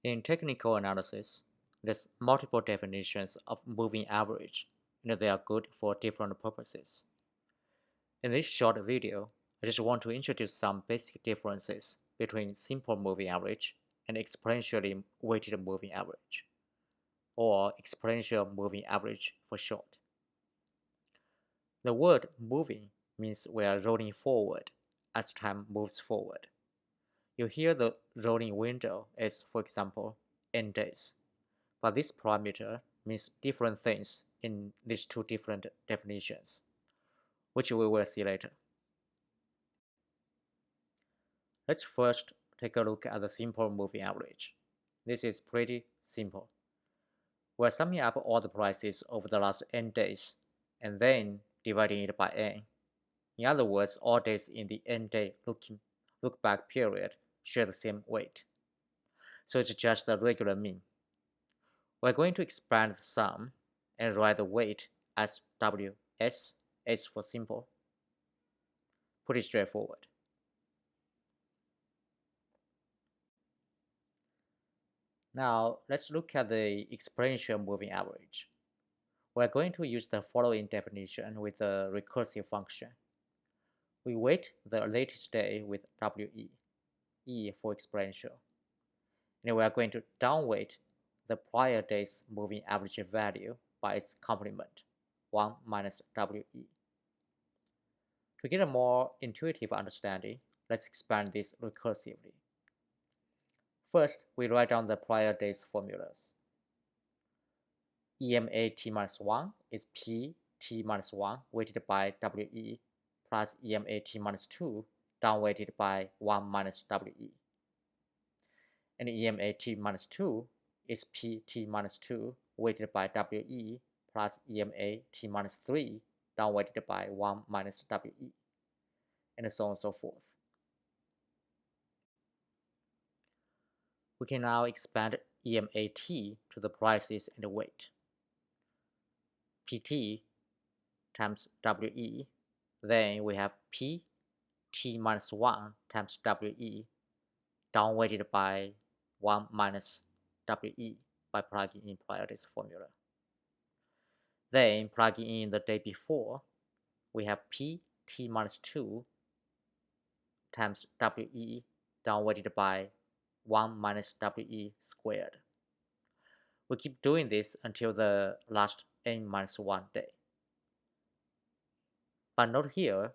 In technical analysis, there's multiple definitions of moving average, and they are good for different purposes. In this short video, I just want to introduce some basic differences between simple moving average and exponentially weighted moving average, or exponential moving average for short. The word moving means we are rolling forward as time moves forward. You hear the rolling window is, for example, n days, but this parameter means different things in these two different definitions, which we will see later. Let's first take a look at the simple moving average. This is pretty simple. We're summing up all the prices over the last n days and then dividing it by n. In other words, all days in the n-day look-back period share the same weight. So it's just the regular mean. We're going to expand the sum and write the weight as WS, S for simple. Pretty straightforward. Now let's look at the exponential moving average. We're going to use the following definition with the recursive function. We weight the latest day with WE, E for exponential, and we are going to downweight the prior day's moving average value by its complement, 1 minus WE. To get a more intuitive understanding, let's expand this recursively. First, we write down the prior day's formulas. EMA t minus 1 is P t minus 1 weighted by WE plus EMA t minus 2 downweighted by 1 minus WE. And EMA t minus 2 is P t minus 2 weighted by WE plus EMA t minus 3 downweighted by 1 minus WE, and so on and so forth. We can now expand EMAT to the prices and the weight. PT times WE, then we have P t minus 1 times WE downweighted by 1 minus WE by plugging in prior day's formula. Then plugging in the day before, we have P t minus 2 times WE downweighted by 1 minus WE squared. We keep doing this until the last n minus 1 day. But note here,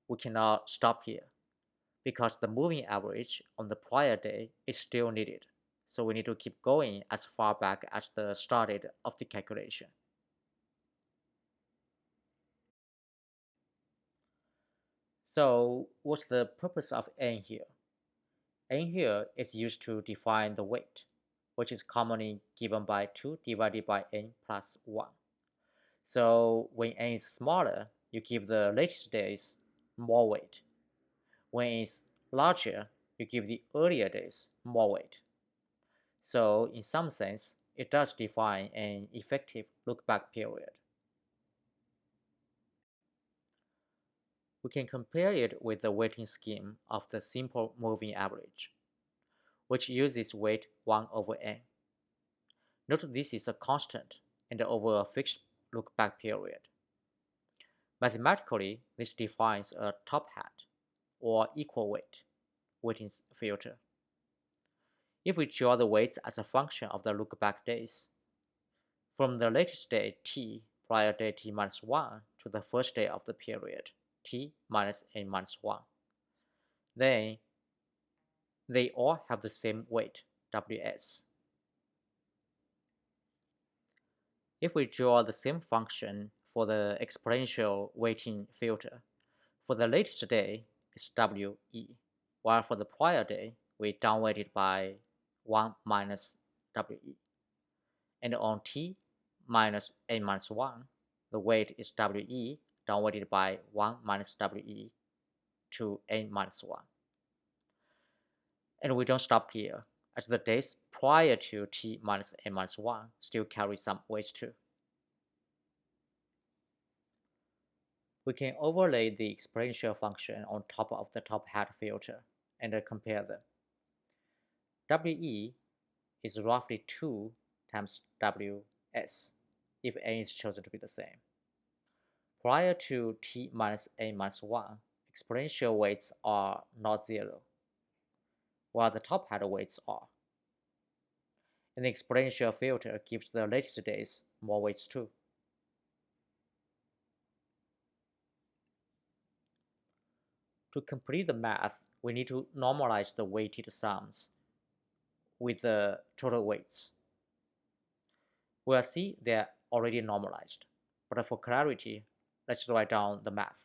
we cannot stop here because the moving average on the prior day is still needed. So we need to keep going as far back as the start date of the calculation. So what's the purpose of n here? N here is used to define the weight, which is commonly given by 2 divided by n plus 1. So when n is smaller, you give the latest days more weight. When it's larger, you give the earlier days more weight. So in some sense, it does define an effective look-back period. We can compare it with the weighting scheme of the simple moving average, which uses weight 1 over n. Note this is a constant and over a fixed look-back period. Mathematically, this defines a top hat, or equal weight, weighting filter. If we draw the weights as a function of the look-back days, from the latest day t prior day t minus 1 to the first day of the period t minus n minus 1, then they all have the same weight, Ws. If we draw the same function for the exponential weighting filter, for the latest day it's We, while for the prior day we downweighted by 1 minus We. And on t minus n minus 1, the weight is We downweighted by 1 minus We to n minus 1. And we don't stop here, as the days prior to t minus n minus 1 still carry some weight too. We can overlay the exponential function on top of the top hat filter and compare them. We is roughly 2 times WS if n is chosen to be the same. Prior to t minus n minus 1, exponential weights are not zero, while the top hat weights are. And the exponential filter gives the latest days more weights too. To complete the math, we need to normalize the weighted sums with the total weights. We'll see they're already normalized, but for clarity, let's write down the math.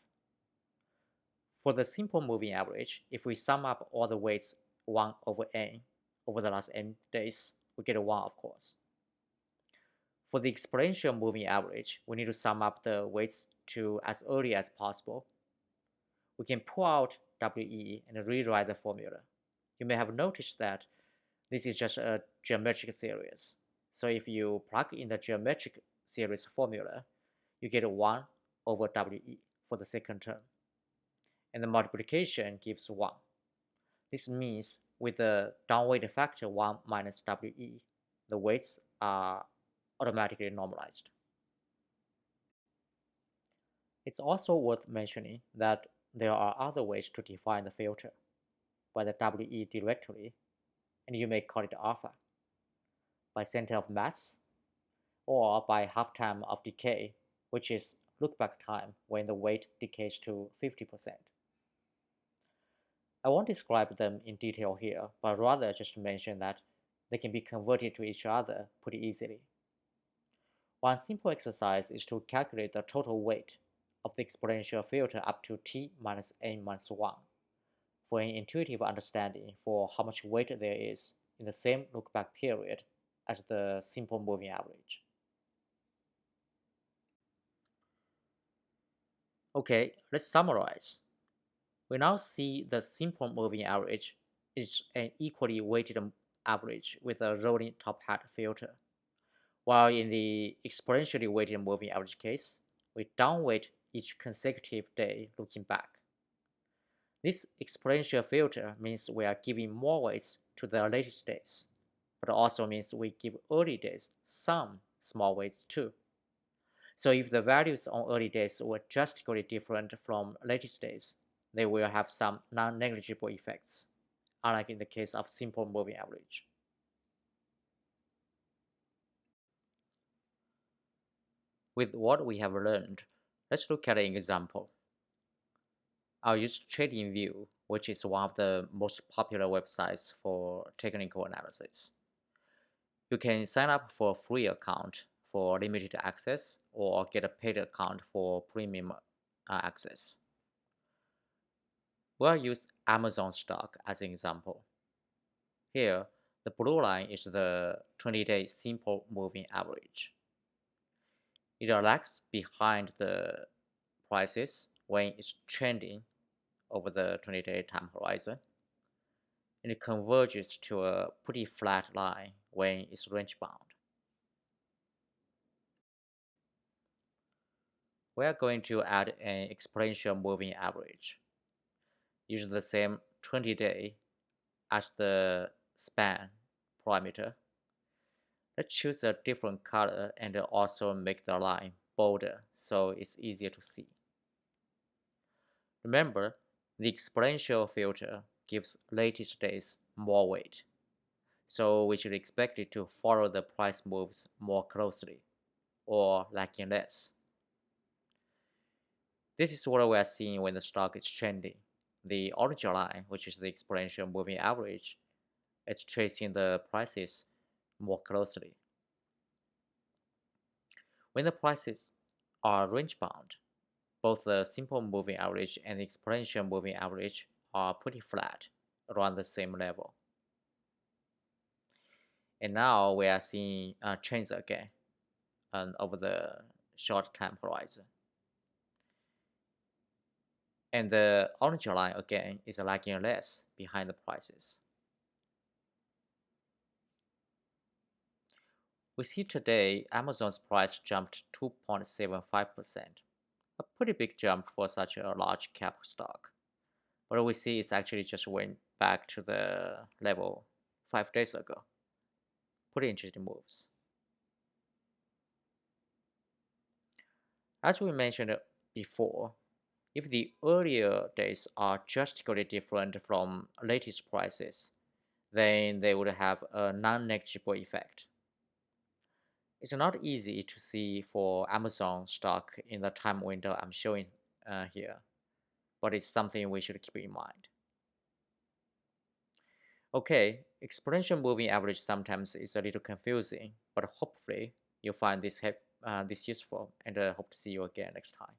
For the simple moving average, if we sum up all the weights 1 over n over the last n days, we get a 1, of course. For the exponential moving average, we need to sum up the weights to as early as possible. We can pull out WE and rewrite the formula. You may have noticed that this is just a geometric series. So if you plug in the geometric series formula, you get 1 over WE for the second term. And the multiplication gives 1. This means with the downweight factor 1 minus WE, the weights are automatically normalized. It's also worth mentioning that there are other ways to define the filter by the WE directly, and you may call it alpha, by center of mass, or by half time of decay, which is look back time when the weight decays to 50%. I won't describe them in detail here, but rather just mention that they can be converted to each other pretty easily. One simple exercise is to calculate the total weight of the exponential filter up to t minus n minus 1 for an intuitive understanding for how much weight there is in the same look-back period as the simple moving average. Okay, let's summarize. We now see the simple moving average is an equally weighted average with a rolling top hat filter, while in the exponentially weighted moving average case, we downweight each consecutive day looking back. This exponential filter means we are giving more weights to the latest days, but also means we give early days some small weights too. So if the values on early days were drastically different from latest days, they will have some non-negligible effects, unlike in the case of simple moving average. With what we have learned, let's look at an example. I'll use TradingView, which is one of the most popular websites for technical analysis. You can sign up for a free account for limited access or get a paid account for premium access. We'll use Amazon stock as an example. Here, the blue line is the 20-day simple moving average. It lags behind the prices when it's trending over the 20-day time horizon, and it converges to a pretty flat line when it's range bound. We are going to add an exponential moving average using the same 20-day as the span parameter. Let's choose a different color and also make the line bolder so it's easier to see. Remember, the exponential filter gives latest days more weight, so we should expect it to follow the price moves more closely, or lagging less. This is what we are seeing when the stock is trending. The orange line, which is the exponential moving average, is tracing the prices more closely. When the prices are range bound, both the simple moving average and the exponential moving average are pretty flat, around the same level. And now we are seeing trends again over the short time horizon. And the orange line again is lagging less behind the prices. We see today Amazon's price jumped 2.75%, a pretty big jump for such a large cap stock. But we see it's actually just went back to the level 5 days ago. pretty interesting moves. As we mentioned before, if the earlier days are drastically different from latest prices, then they would have a non-negligible effect. It's not easy to see for Amazon stock in the time window I'm showing here, but it's something we should keep in mind. Okay, exponential moving average sometimes is a little confusing, but hopefully you'll find this useful, and hope to see you again next time.